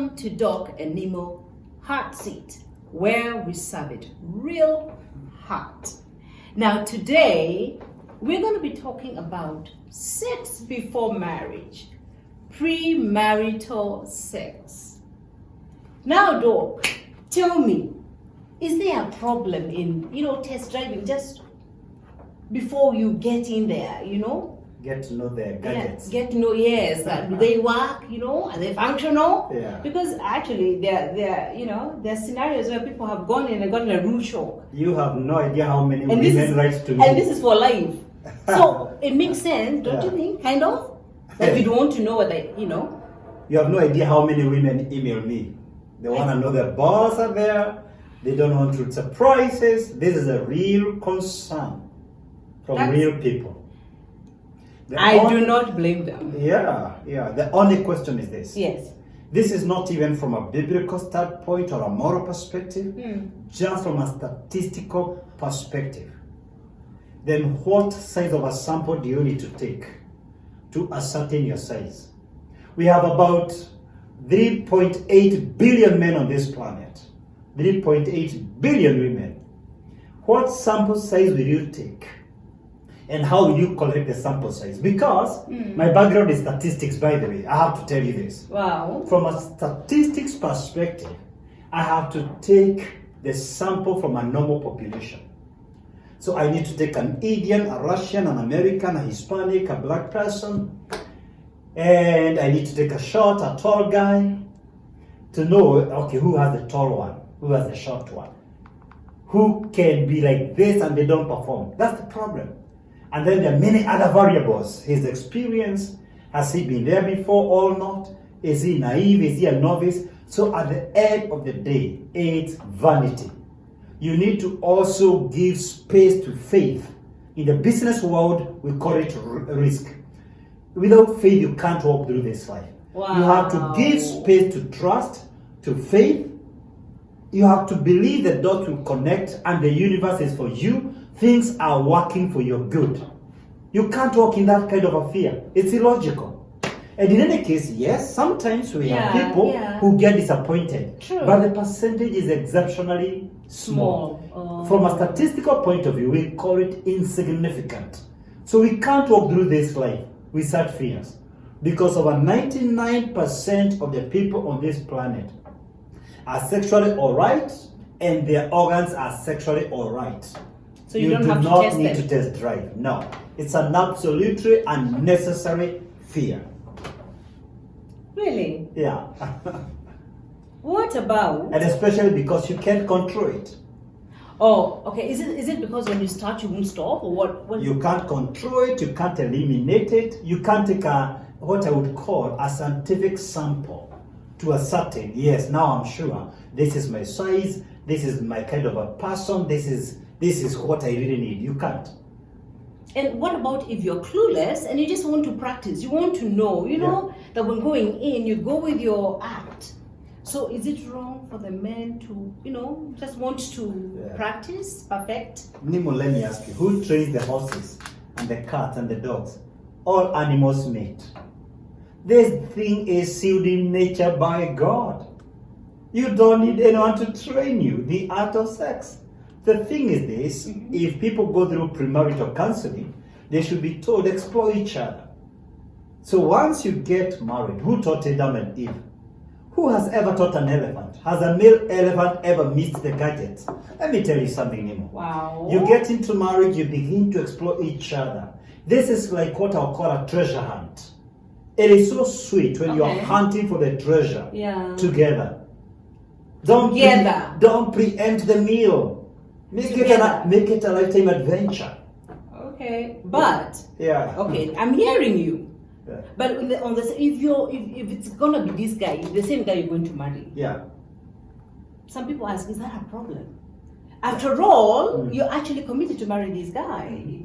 Welcome to Doc and Nemo Heart Seat, where we serve it real hot. Now today, we're going to be talking about sex before marriage, premarital sex. Now Doc, tell me, is there a problem in, test driving just before you get in there, Get to know their gadgets. Get to know, yes. Do they work, are they functional? Yeah. Because actually, there are scenarios where people have gone in and gotten a rule shock. You have no idea how many And women write to me. And this is for life. So it makes sense, don't you think? Kind of? That you'd want to know what they, You have no idea how many women email me. They want to know their balls are there. They don't want to surprises. This is a real concern from real people. I do not blame them. Yeah. The only question is this. Yes. This is not even from a biblical standpoint or a moral perspective, just from a statistical perspective. Then what size of a sample do you need to take to ascertain your size? We have about 3.8 billion men on this planet, 3.8 billion women. What sample size will you take? And how will you collect the sample size? Because my background is statistics, by the way. I have to tell you this. Wow. From a statistics perspective, I have to take the sample from a normal population. So I need to take an Indian, a Russian, an American, a Hispanic, a black person, and I need to take a short, a tall guy to know, okay, who has the tall one, who has the short one, who can be like this and they don't perform. That's the problem. And then there are many other variables. His experience, has he been there before or not? Is he naive? Is he a novice? So at the end of the day, it's vanity. You need to also give space to faith. In the business world, we call it risk. Without faith, you can't walk through this life. Wow. You have to give space to trust, to faith. You have to believe the dots will connect and the universe is for you. Things are working for your good. You can't walk in that kind of a fear. It's illogical. And in any case, yes, sometimes we have people who get disappointed. True. But the percentage is exceptionally small. From a statistical point of view, we call it insignificant. So we can't walk through this life with such fears. Because over 99% of the people on this planet are sexually alright and their organs are sexually alright. So you don't do have to not test need them. to test drive. No. It's an absolutely unnecessary fear. Really? Yeah. What about? And especially because you can't control it. Oh, okay. Is it because when you start you won't stop, or what? You can't control it, you can't eliminate it, you can't take what I would call a scientific sample to ascertain, yes, now I'm sure this is my size, this is my kind of a person, this is what I really need. You can't. And what about if you're clueless and you just want to practice? You want to know, that when going in, you go with your act. So is it wrong for the men to, just want to practice, perfect? Nemo, let me ask you, who trains the horses and the cats and the dogs? All animals mate. This thing is sealed in nature by God. You don't need anyone to train you, the art of sex. The thing is this, if people go through premarital counseling, they should be told explore each other. So once you get married, who taught Adam and Eve? Who has ever taught an elephant? Has a male elephant ever missed the gadgets? Let me tell you something, Nemo. Wow. You get into marriage, you begin to explore each other. This is like what I'll call a treasure hunt. It is so sweet when you're hunting for the treasure together. Don't preempt the meal. Make it a lifetime adventure. Okay, but okay, I'm hearing you. Yeah. But if it's gonna be this guy, the same guy you're going to marry. Yeah. Some people ask, is that a problem? After all, you're actually committed to marry this guy.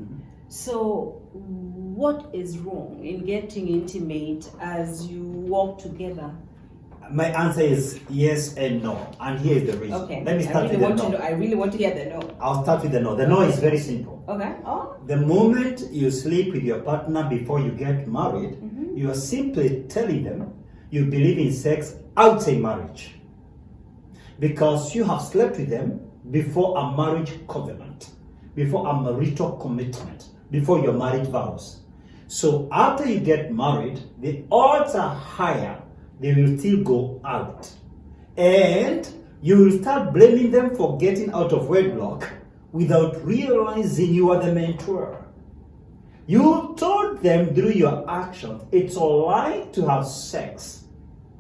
So what is wrong in getting intimate as you walk together? My answer is yes and no, and here is the reason. Okay. Let me start with the no. I really want to hear the no. I'll start with the no. The no is very simple. Okay. Oh. The moment you sleep with your partner before you get married, you are simply telling them you believe in sex outside marriage. Because you have slept with them before a marriage covenant, before a marital commitment, before your marriage vows. So after you get married, the odds are higher they will still go out. And you will start blaming them for getting out of wedlock without realizing you are the mentor. You told them through your actions it's all right to have sex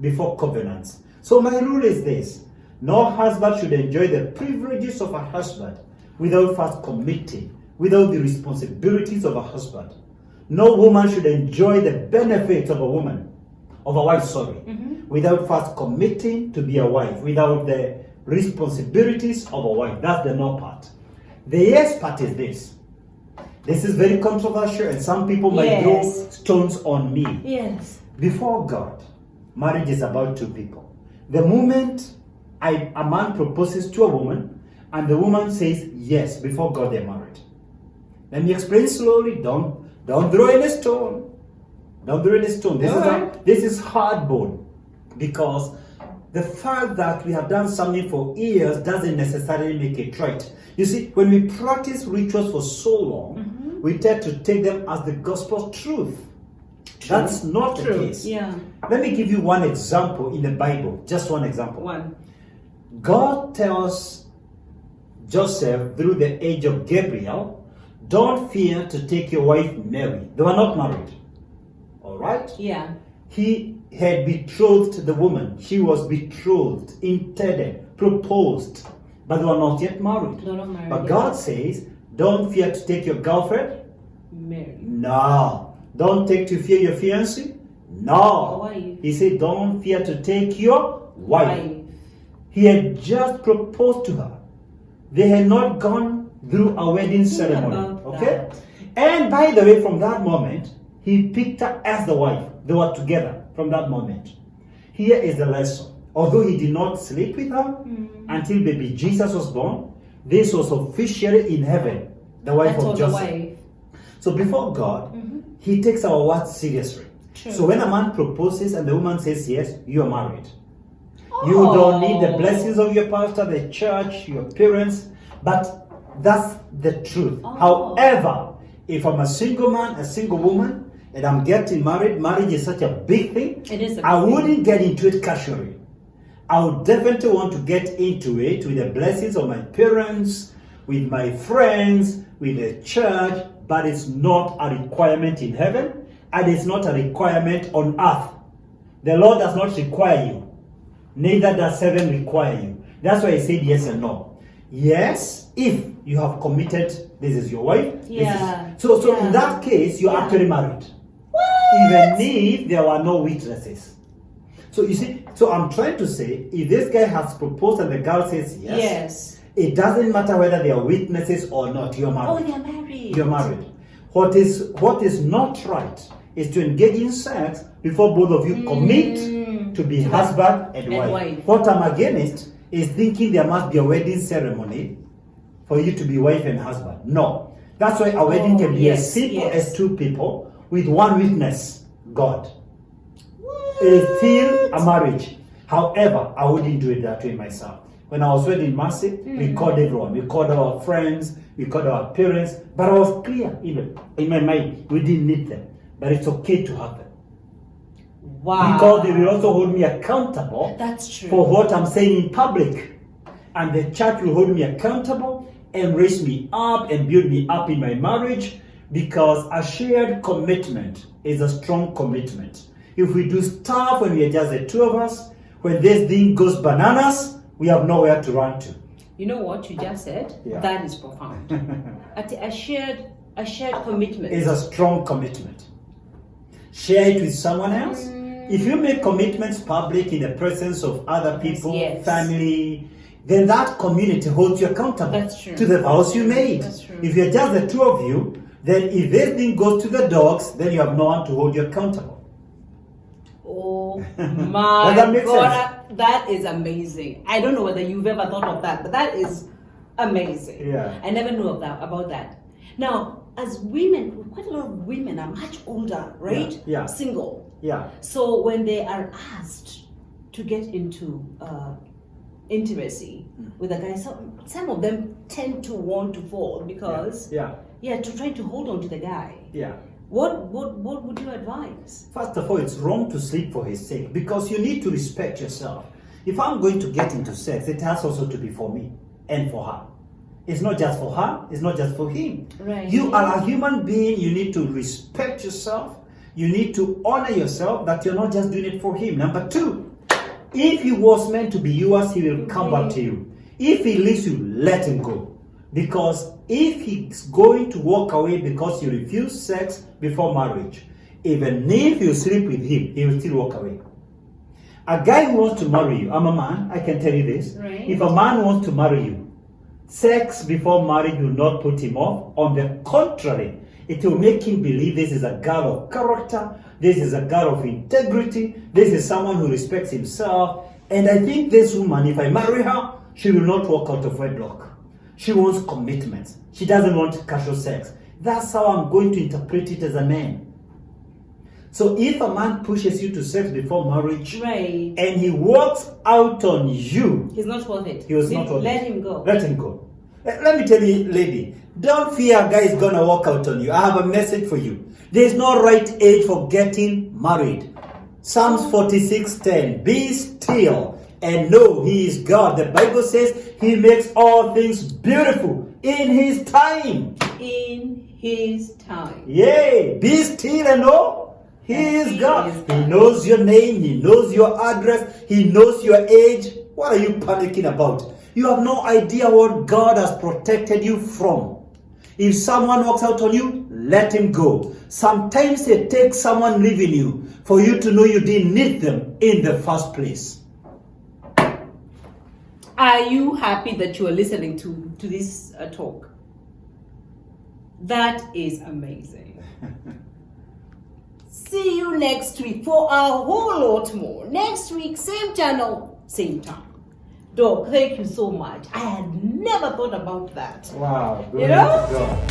before covenants. So my rule is this: no husband should enjoy the privileges of a husband without first committing, without the responsibilities of a husband. No woman should enjoy the benefits of a wife, without first committing to be a wife, without the responsibilities of a wife. That's the no part. The yes part is this. This is very controversial, and some people might throw stones on me. Yes. Before God, marriage is about two people. The moment a man proposes to a woman, and the woman says yes, before God they're married. Let me explain slowly. Don't throw any stone. Don't throw any stone. This is hard bone, because the fact that we have done something for years doesn't necessarily make it right. You see, when we practice rituals for so long, we tend to take them as the gospel truth. That's not the case. Yeah. Let me give you one example in the Bible. Just one example. One. God tells Joseph through the angel Gabriel, don't fear to take your wife Mary. They were not married. All right? Yeah. He had betrothed the woman. She was betrothed, intended, proposed, but they were not yet married. They're not married. But God says, don't fear to take your girlfriend. Mary. No. Don't take to fear your fiancé. No. Wife. He said, don't fear to take your wife. He had just proposed to her. They had not gone through a wedding ceremony. Okay? And by the way, from that moment, he picked her as the wife. They were together from that moment. Here is the lesson. Although he did not sleep with her until baby Jesus was born, this was officially in heaven, the wife of Joseph. So before God, he takes our words seriously. True. So when a man proposes and the woman says yes, you are married. You don't need the blessings of your pastor, the church, your parents, but that's the truth. However, if I'm a single man, a single woman, and I'm getting married, marriage is such a big thing. It is. I wouldn't get into it casually. I would definitely want to get into it with the blessings of my parents, with my friends, with the church, but it's not a requirement in heaven, and it's not a requirement on earth. The Lord does not require you. Neither does heaven require you. That's why I said yes and no. Yes, if you have committed, this is your wife. Yeah. So in that case, you're actually married. What? Even if there were no witnesses. So you see, so I'm trying to say, if this guy has proposed and the girl says yes, it doesn't matter whether there are witnesses or not, you're married. Oh, they're married. You're married. What is not right is to engage in sex before both of you commit to be husband and wife. What I'm against is thinking there must be a wedding ceremony for you to be wife and husband. No. That's why a wedding can be as simple as two people with one witness, God. What? It is still a marriage. However, I wouldn't do it that way myself. When I was wedding Mercy, we called everyone. We called our friends, we called our parents, but I was clear even in my mind, we didn't need them. But it's okay to have them. Wow. Because they will also hold me accountable. That's true. For what I'm saying in public. And the church will hold me accountable and raise me up and build me up in my marriage, because a shared commitment is a strong commitment. If we do stuff when we are just the two of us, when this thing goes bananas, we have nowhere to run to. You know what you just said? Yeah. That is profound. A shared commitment. Is a strong commitment. Share it with someone else. If you make commitments public in the presence of other people, family, then that community holds you accountable. That's true. To the vows you made. That's true. If you're just the two of you, then if this thing goes to the dogs, then you have no one to hold you accountable. Oh my God, that is amazing. I don't know whether you've ever thought of that, but that is amazing. Yeah. I never knew about that. Now, as women, quite a lot of women are much older, right? Yeah. Single. Yeah. So when they are asked to get into intimacy with a guy, some of them tend to want to fall because to try to hold on to the guy. Yeah. What would you advise? First of all, it's wrong to sleep for his sake because you need to respect yourself. If I'm going to get into sex, it has also to be for me and for her. It's not just for her, it's not just for him. Right. You are a human being, you need to respect yourself. You need to honor yourself that you're not just doing it for him. Number two, if he was meant to be yours, he will come back to you. If he leaves you, let him go. Because if he's going to walk away because you refuse sex before marriage, even if you sleep with him, he will still walk away. A guy who wants to marry you, I'm a man, I can tell you this. Right. If a man wants to marry you, sex before marriage will not put him off. On the contrary, it will make him believe this is a girl of character, this is a girl of integrity, this is someone who respects himself. And I think this woman, if I marry her, she will not walk out of wedlock. She wants commitment. She doesn't want casual sex. That's how I'm going to interpret it as a man. So if a man pushes you to sex before marriage, right, and he walks out on you, he's not worth it. He was not worth Let it. him go. Let him go. Let me tell you, lady, don't fear a guy is gonna walk out on you. I have a message for you. There's no right age for getting married. Psalms 46:10. Be still and know he is God. The Bible says he makes all things beautiful in his time. In his time. Yay! Be still and know he is God. He knows your name, he knows your address, he knows your age. What are you panicking about? You have no idea what God has protected you from. If someone walks out on you, let him go. Sometimes it takes someone leaving you for you to know you didn't need them in the first place. Are you happy that you are listening to this talk? That is amazing. See you next week for a whole lot more. Next week, same channel, same time. Doc, thank you so much. I had never thought about that. Wow. You know?